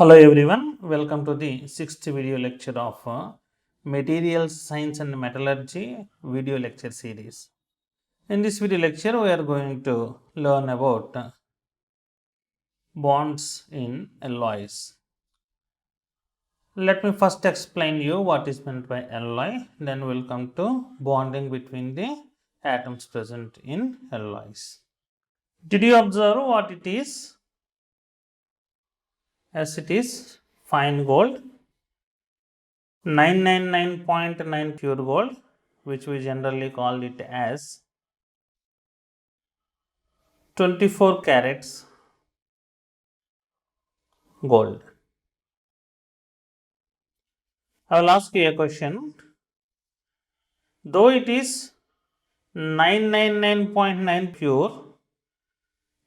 Hello everyone, welcome to the sixth video lecture of Materials Science and Metallurgy video lecture series. In this video lecture, we are going to learn about bonds in alloys. Let me first explain you what is meant by alloy, then we will come to bonding between the atoms present in alloys. Did you observe what it is? As it is fine gold, 999.9 pure gold, which we generally call it as 24 carats gold. I will ask you a question. Though it is 999.9 pure,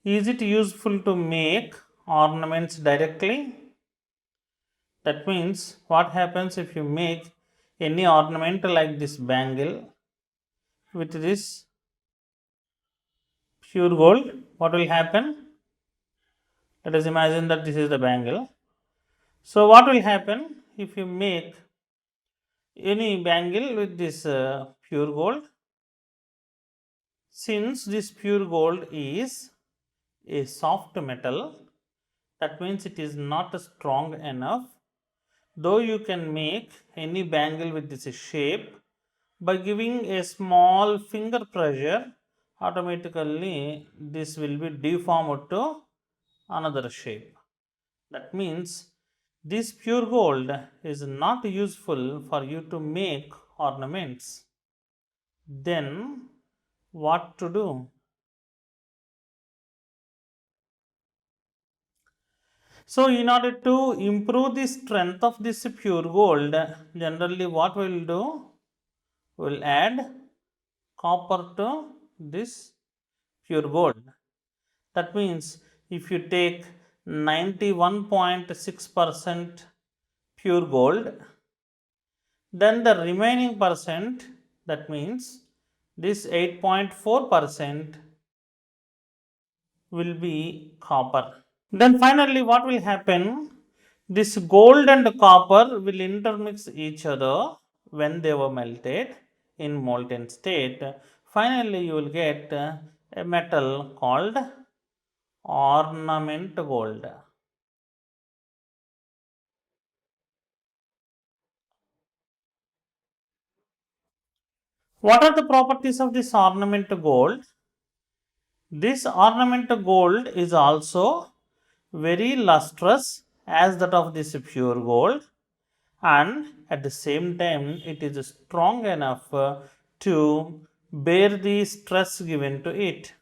is it useful to make ornaments directly? That means what happens if you make any ornament like this bangle with this pure gold? What will happen? Let us imagine that this is the bangle. So, what will happen if you make any bangle with this pure gold? Since this pure gold is a soft metal, that means it is not strong enough. Though you can make any bangle with this shape, by giving a small finger pressure, automatically this will be deformed to another shape. That means this pure gold is not useful for you to make ornaments. Then what to do? So, in order to improve the strength of this pure gold, generally what we will do? We will add copper to this pure gold. That means if you take 91.6% pure gold, then the remaining percent, that means this 8.4% will be copper. Then finally what will happen? This gold and copper will intermix each other when they were melted in molten state. Finally you will get a metal called ornament gold. What are the properties of this ornament gold? This ornament gold is also very lustrous as that of this pure gold, and at the same time it is strong enough to bear the stress given to it.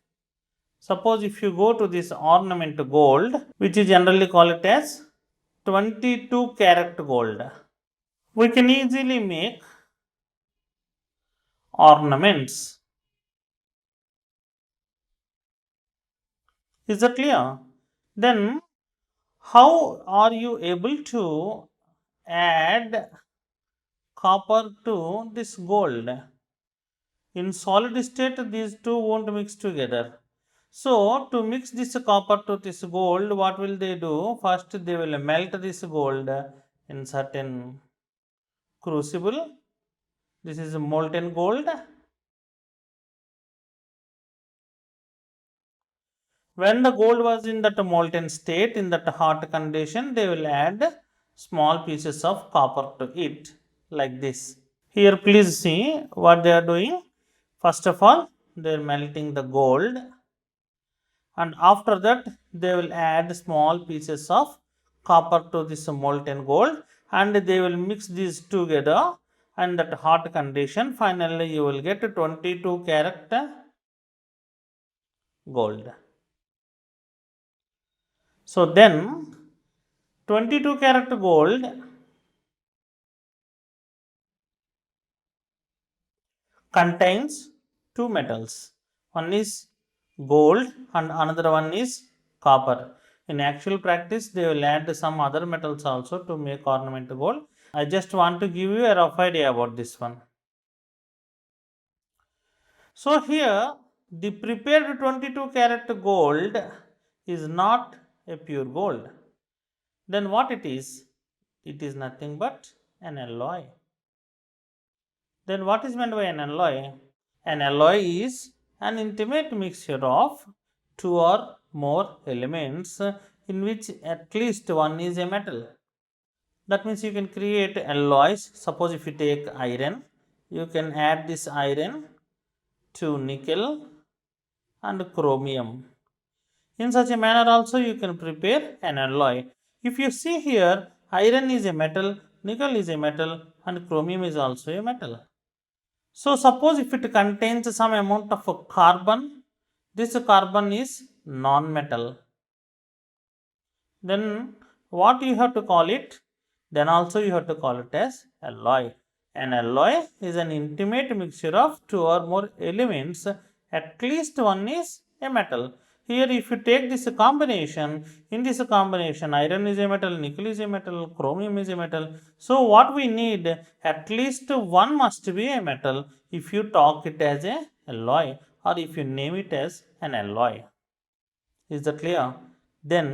Suppose if you go to this ornament gold, which is generally call it as 22 karat gold, we can easily make ornaments. Is that clear? Then how are you able to add copper to this gold? In solid state, these two won't mix together. So, to mix this copper to this gold, what will they do? First, they will melt this gold in certain crucible. This is molten gold. When the gold was in that molten state, in that hot condition, they will add small pieces of copper to it, like this. Here, please see what they are doing. First of all, they are melting the gold, and after that, they will add small pieces of copper to this molten gold, and they will mix these together. And that hot condition, finally, you will get 22 karat gold. So then 22 karat gold contains two metals. One is gold and another one is copper. In actual practice, they will add some other metals also to make ornament gold. I just want to give you a rough idea about this one. So here the prepared 22 karat gold is not a pure gold. then what it is? It is nothing but an alloy. Then what is meant by an alloy? An alloy is an intimate mixture of two or more elements in which at least one is a metal. That means you can create alloys. Suppose if you take iron, you can add this iron to nickel and chromium. In such a manner also you can prepare an alloy. If you see here, iron is a metal, nickel is a metal, and chromium is also a metal. So suppose if it contains some amount of carbon, this carbon is non-metal. Then what you have to call it? Then also you have to call it as alloy. An alloy is an intimate mixture of two or more elements. At least one is a metal. Here if you take this combination, in this combination iron is a metal, nickel is a metal, chromium is a metal. So what we need, at least one must be a metal if you talk it as a alloy or if you name it as an alloy. Is that clear? Then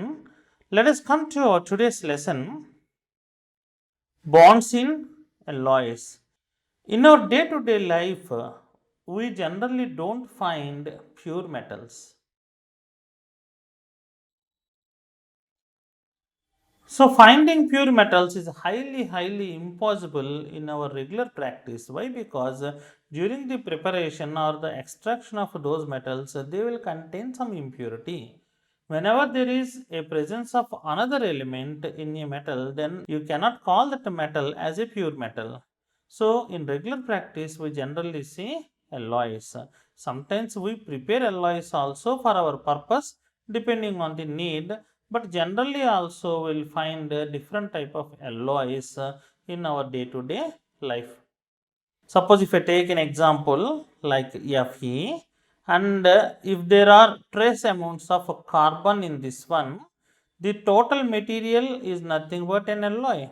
let us come to our today's lesson, bonds in alloys. In our day-to-day life, we generally don't find pure metals. So finding pure metals is highly impossible in our regular practice. Why? Because during the preparation or the extraction of those metals, they will contain some impurity. Whenever there is a presence of another element in a metal, then you cannot call that metal as a pure metal. So in regular practice, we generally see alloys. Sometimes we prepare alloys also for our purpose depending on the need, but generally also we'll find different type of alloys in our day-to-day life. Suppose if I take an example like Fe, and if there are trace amounts of carbon in this one, the total material is nothing but an alloy.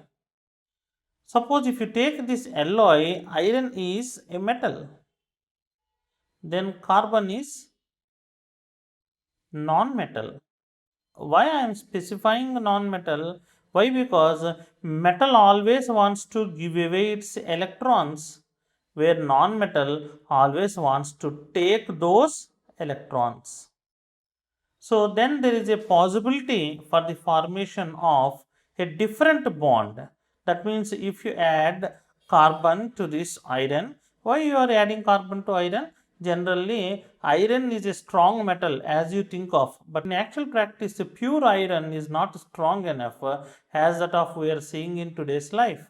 Suppose if you take this alloy, iron is a metal, then carbon is non-metal. Why I am specifying non-metal? Why? Because metal always wants to give away its electrons, where non-metal always wants to take those electrons. So then there is a possibility for the formation of a different bond. That means if you add carbon to this iron, why you are adding carbon to iron? Generally, iron is a strong metal as you think of, but in actual practice, the pure iron is not strong enough as that of we are seeing in today's life.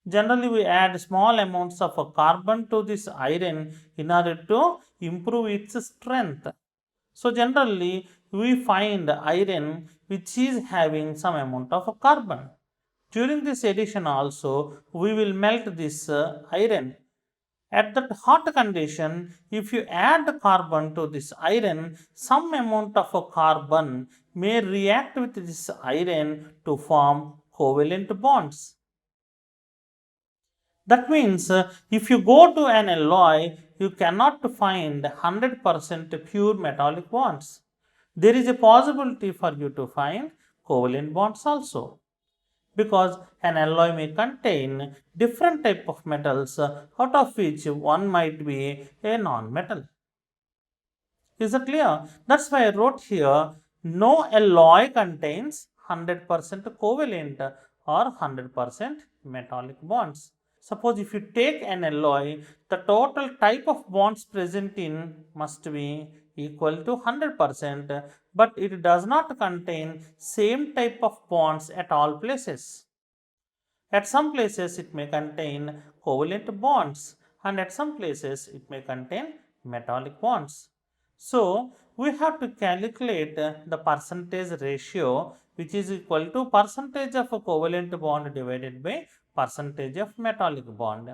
Generally, we add small amounts of carbon to this iron in order to improve its strength. So generally, we find iron which is having some amount of carbon. During this addition also, we will melt this iron. At that hot condition, if you add carbon to this iron, some amount of carbon may react with this iron to form covalent bonds. That means if you go to an alloy, you cannot find 100% pure metallic bonds. There is a possibility for you to find covalent bonds also, because an alloy may contain different type of metals, out of which one might be a non-metal. Is it clear? That's why I wrote here, no alloy contains 100% covalent or 100% metallic bonds. Suppose if you take an alloy, the total type of bonds present in must be equal to 100%, but it does not contain same type of bonds at all places. At some places it may contain covalent bonds, and at some places it may contain metallic bonds. So we have to calculate the percentage ratio, which is equal to percentage of a covalent bond divided by percentage of metallic bond.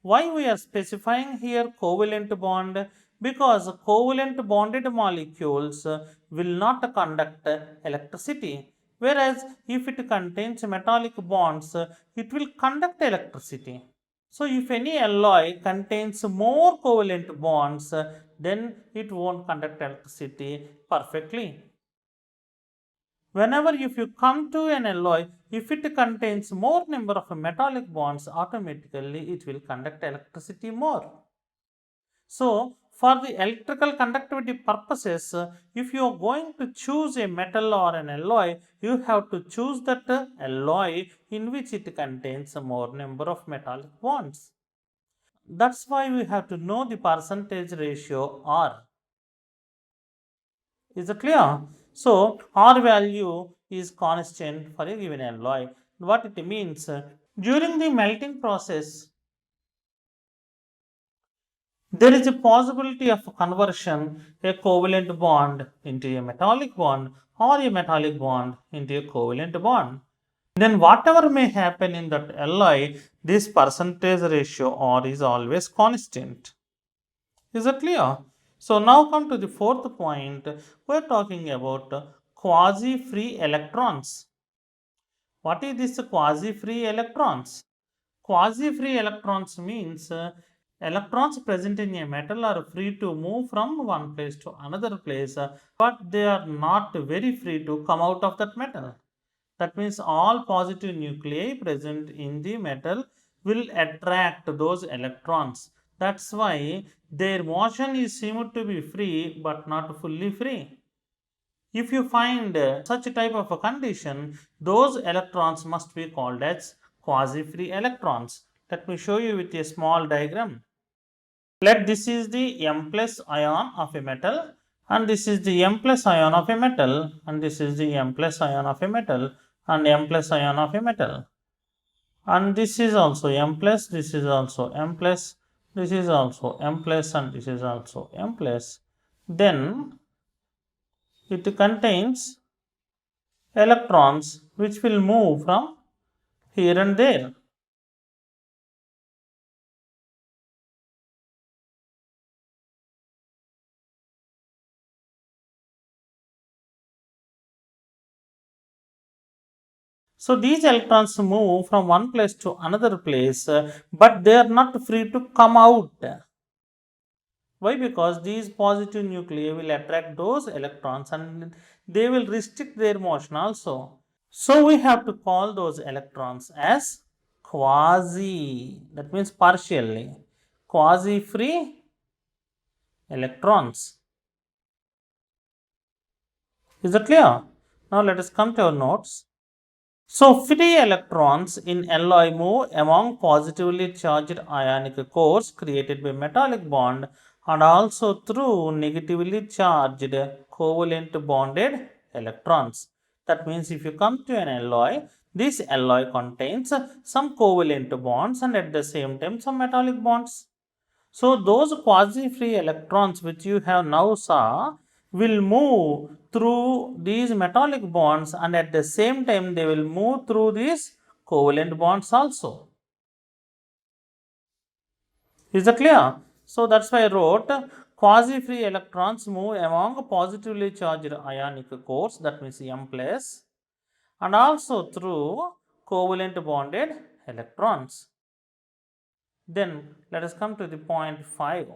Why we are specifying here covalent bond? Because covalent bonded molecules will not conduct electricity, whereas if it contains metallic bonds, it will conduct electricity. So if any alloy contains more covalent bonds, then it won't conduct electricity perfectly. Whenever if you come to an alloy, if it contains more number of metallic bonds, automatically it will conduct electricity more. So, for the electrical conductivity purposes, if you are going to choose a metal or an alloy, you have to choose that alloy in which it contains a more number of metallic bonds. That's why we have to know the percentage ratio R. Is it clear? So, R value is constant for a given alloy. What it means, during the melting process, there is a possibility of conversion a covalent bond into a metallic bond or a metallic bond into a covalent bond. Then whatever may happen in that alloy, this percentage ratio R is always constant. Is it clear? So now come to the fourth point. We're talking about quasi-free electrons. What is this quasi-free electrons? Quasi-free electrons means electrons present in a metal are free to move from one place to another place, but they are not very free to come out of that metal. That means all positive nuclei present in the metal will attract those electrons. That's why their motion is seemed to be free but not fully free. If you find such type of a condition, those electrons must be called as quasi-free electrons. Let me show you with a small diagram. Let this is the M plus ion of a metal and this is the M plus ion of a metal and this is the M plus ion of a metal and M plus ion of a metal. And this is also M plus, this is also M plus, this is also M plus and this is also M plus. Then it contains electrons which will move from here and there. So these electrons move from one place to another place, but they are not free to come out. Why? Because these positive nuclei will attract those electrons and they will restrict their motion also. So we have to call those electrons as quasi, that means partially, quasi-free electrons. Is that clear? Now let us come to our notes. So free electrons in alloy move among positively charged ionic cores created by metallic bond and also through negatively charged covalent bonded electrons. That means if you come to an alloy, this alloy contains some covalent bonds and at the same time some metallic bonds. So those quasi-free electrons which you have now saw will move through these metallic bonds and at the same time they will move through these covalent bonds also. Is that clear? So that's why I wrote quasi-free electrons move among positively charged ionic cores, that means M plus, and also through covalent bonded electrons. Then let us come to the point 5.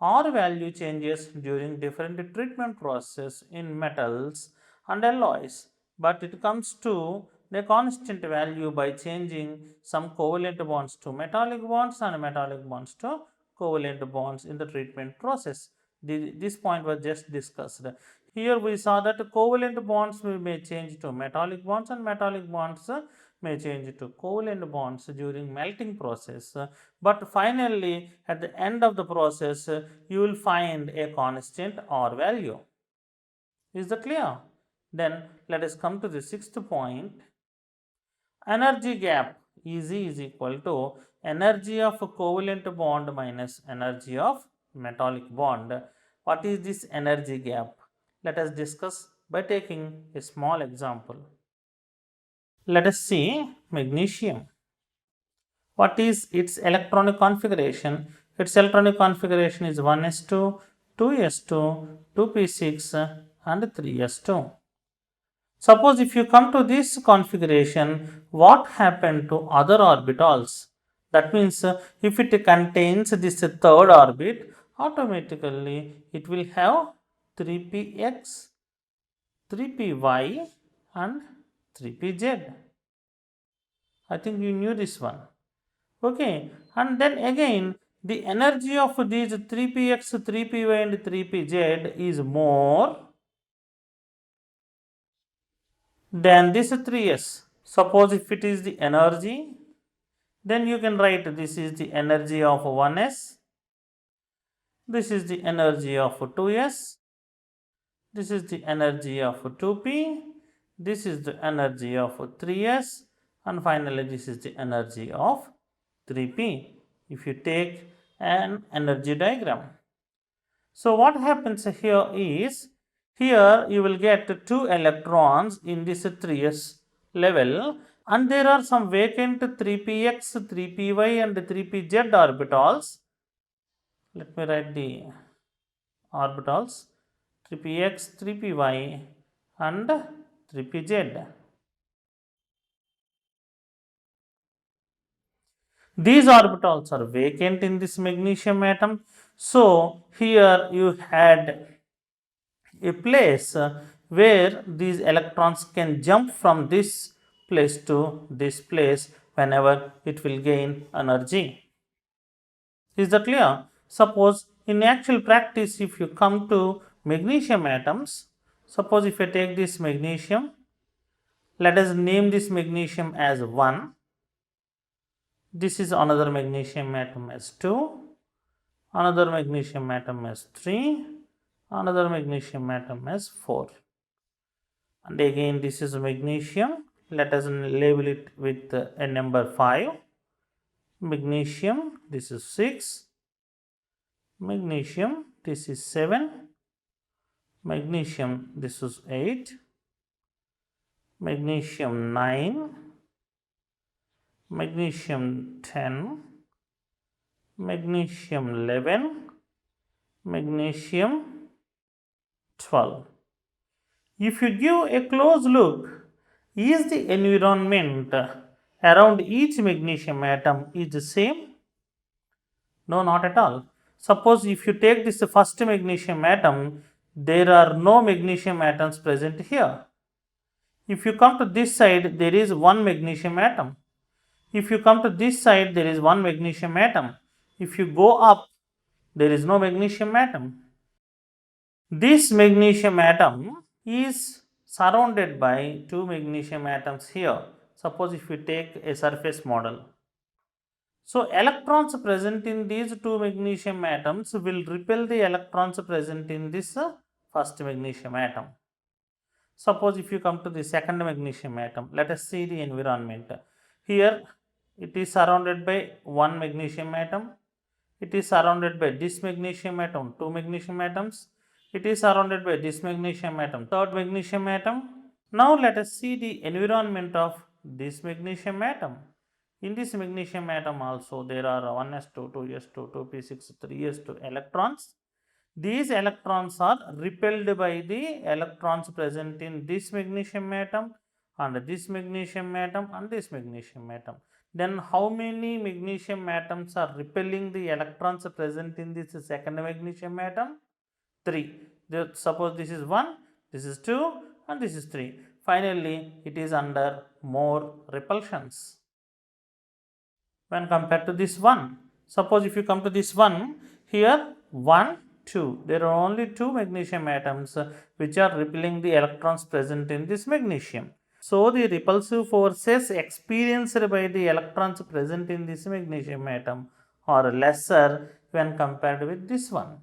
R value changes during different treatment process in metals and alloys, but it comes to the constant value by changing some covalent bonds to metallic bonds and metallic bonds to covalent bonds in the treatment process. This point was just discussed. Here we saw that covalent bonds may change to metallic bonds and metallic bonds may change to covalent bonds during melting process. But finally, at the end of the process, you will find a constant R value. Is that clear? Then let us come to the sixth point. Energy gap EZ is equal to energy of covalent bond minus energy of metallic bond. What is this energy gap? Let us discuss by taking a small example. Let us see magnesium. What is its electronic configuration? Its electronic configuration is 1s2, 2s2, 2p6 and 3s2. Suppose if you come to this configuration, what happened to other orbitals? That means if it contains this third orbit, automatically it will have 3px, 3py and 3pz. I think you knew this one. Okay, and then again the energy of these 3px, 3py and 3pz is more than this 3s. Suppose if it is the energy, then you can write this is the energy of 1s, this is the energy of 2s, this is the energy of 2p, this is the energy of 3s, and finally this is the energy of 3p. If you take an energy diagram. So what happens here is, here you will get 2 electrons in this 3s level, and there are some vacant 3px, 3py and 3pz orbitals. Let me write the orbitals 3px, 3py and 3pz. These orbitals are vacant in this magnesium atom. So here you had a place where these electrons can jump from this place to this place whenever it will gain energy. Is that clear? Suppose in actual practice, if you come to magnesium atoms, suppose if I take this magnesium, let us name this magnesium as 1. This is another magnesium atom as 2, another magnesium atom as 3, another magnesium atom as 4. And again this is magnesium, let us label it with a number 5. Magnesium, this is 6. Magnesium, this is 7. Magnesium, this is 8. Magnesium 9. Magnesium 10. Magnesium 11. Magnesium 12. If you give a close look, is the environment around each magnesium atom is the same? No, not at all. Suppose if you take this first magnesium atom, there are no magnesium atoms present here. If you come to this side, there is one magnesium atom. If you come to this side, there is one magnesium atom. If you go up, there is no magnesium atom. This magnesium atom is surrounded by 2 magnesium atoms here. Suppose if you take a surface model. So electrons present in these 2 magnesium atoms will repel the electrons present in this first magnesium atom. Suppose if you come to the second magnesium atom, let us see the environment. Here it is surrounded by 1 magnesium atom. It is surrounded by this magnesium atom, 2 magnesium atoms. It is surrounded by this magnesium atom, third magnesium atom. Now let us see the environment of this magnesium atom. In this magnesium atom also there are 1s2, 2s2, 2p6, 3s2 electrons. These electrons are repelled by the electrons present in this magnesium atom and this magnesium atom and this magnesium atom. Then how many magnesium atoms are repelling the electrons present in this second magnesium atom? 3. Suppose this is 1, this is 2 and this is 3. Finally, it is under more repulsions when compared to this one. Suppose if you come to this one, here 1, 2, there are only 2 magnesium atoms which are repelling the electrons present in this magnesium. So the repulsive forces experienced by the electrons present in this magnesium atom are lesser when compared with this one.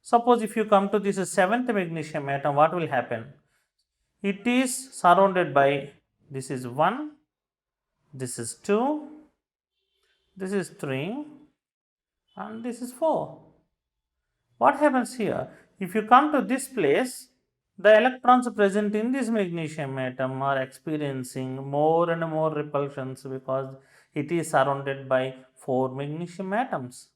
Suppose if you come to this 7th magnesium atom, what will happen? It is surrounded by, this is 1, this is 2, this is 3 and this is 4. What happens here? If you come to this place, the electrons present in this magnesium atom are experiencing more and more repulsions because it is surrounded by 4 magnesium atoms.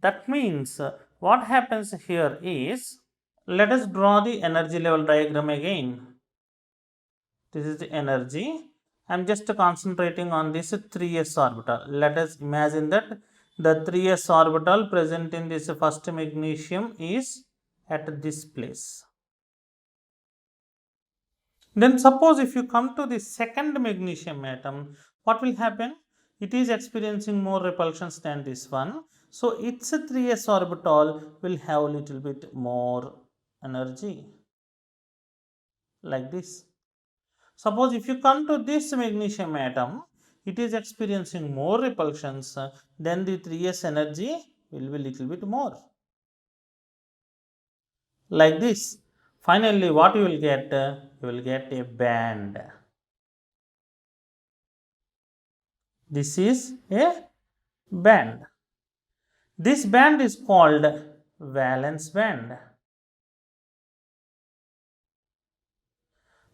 That means what happens here is, let us draw the energy level diagram again. This is the energy. I am just concentrating on this 3s orbital. Let us imagine that the 3s orbital present in this first magnesium is at this place. Then suppose if you come to the second magnesium atom, what will happen? It is experiencing more repulsions than this one. So its 3s orbital will have a little bit more energy, like this. Suppose if you come to this magnesium atom, it is experiencing more repulsions, then the 3s energy will be little bit more, like this. Finally, what you will get? You will get a band. This is a band. This band is called valence band.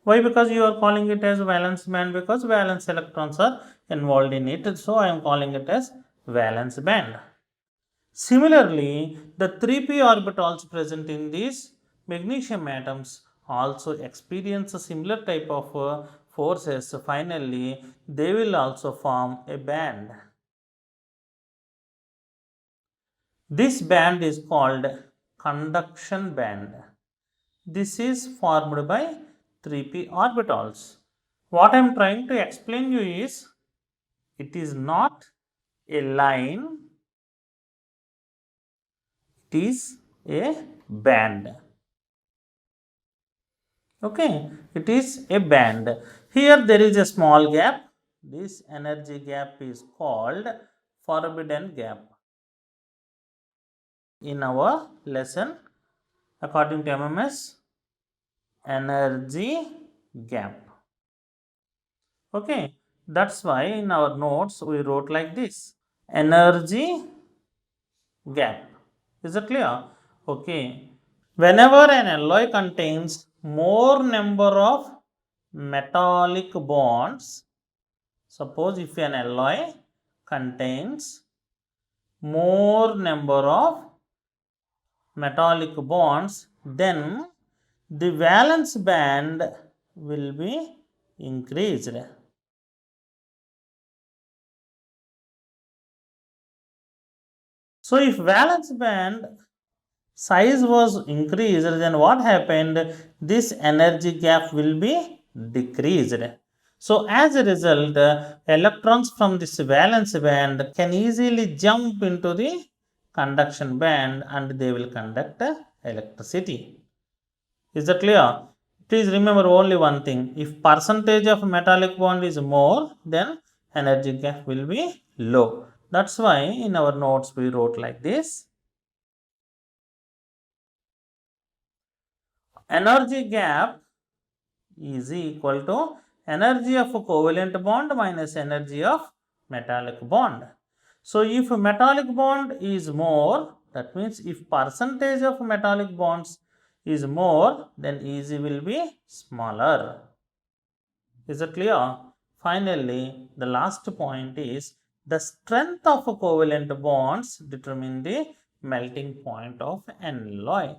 Why? Because you are calling it as valence band, because valence electrons are involved in it. So I am calling it as valence band. Similarly, the 3p orbitals present in these magnesium atoms also experience a similar type of forces. Finally, they will also form a band. This band is called conduction band. This is formed by 3p orbitals. What I am trying to explain you is, it is not a line, it is a band. Okay, it is a band. Here there is a small gap. This energy gap is called forbidden gap. In our lesson, according to MMS, energy gap. Okay, that's why in our notes we wrote like this: energy gap. Is it clear? Okay. Whenever an alloy contains more number of metallic bonds, suppose if an alloy contains more number of metallic bonds, then the valence band will be increased. So if valence band size was increased, then what happened? This energy gap will be decreased. So as a result, electrons from this valence band can easily jump into the conduction band and they will conduct electricity. Is that clear? Please remember only one thing: if percentage of metallic bond is more, then energy gap will be low. That's why in our notes we wrote like this: energy gap is equal to energy of a covalent bond minus energy of metallic bond. So if metallic bond is more, that means if percentage of metallic bonds is more, then Eg will be smaller. Is it clear? Finally, the last point is, the strength of covalent bonds determine the melting point of an alloy.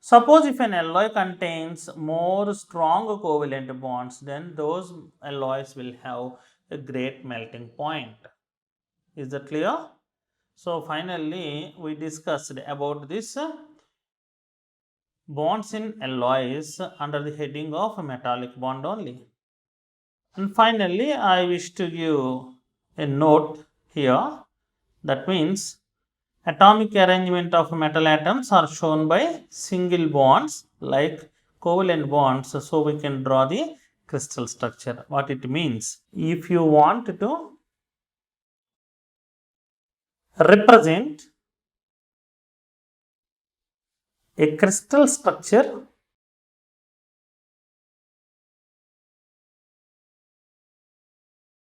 Suppose if an alloy contains more strong covalent bonds, then those alloys will have a great melting point. Is that clear? So finally, we discussed about this bonds in alloys under the heading of metallic bond only. And finally, I wish to give a note here. That means atomic arrangement of metal atoms are shown by single bonds like covalent bonds. So we can draw the crystal structure. What it means? If you want to represent a crystal structure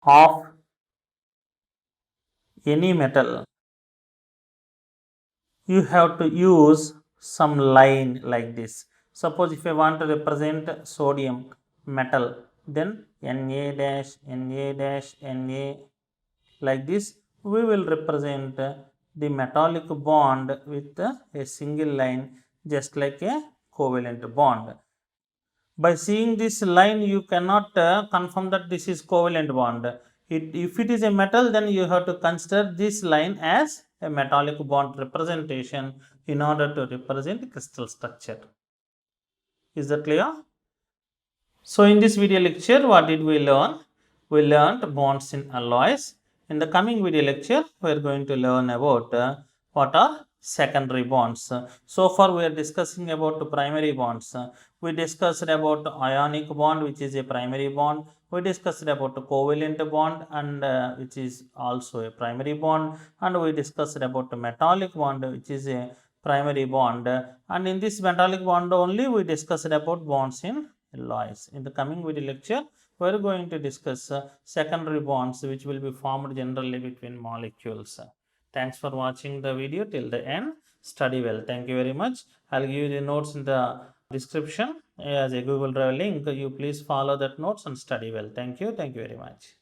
of any metal, you have to use some line like this. Suppose if I want to represent sodium metal, then Na dash, Na dash, Na, like this, we will represent the metallic bond with a single line, just like a covalent bond. By seeing this line, you cannot confirm that this is covalent bond. If it is a metal, then you have to consider this line as a metallic bond representation in order to represent crystal structure. Is that clear? So in this video lecture, what did we learn? We learned bonds in alloys. In the coming video lecture, we are going to learn about what are secondary bonds. So far we are discussing about the primary bonds. We discussed about ionic bond, which is a primary bond. We discussed about the covalent bond, and which is also a primary bond, and we discussed about the metallic bond, which is a primary bond. And in this metallic bond only we discussed about bonds in alloys. In the coming video lecture, we are going to discuss secondary bonds which will be formed generally between molecules. Thanks for watching the video till the end. Study well. Thank you very much. I'll give you the notes in the description as a Google Drive link. You please follow that notes and study well. Thank you. Thank you very much.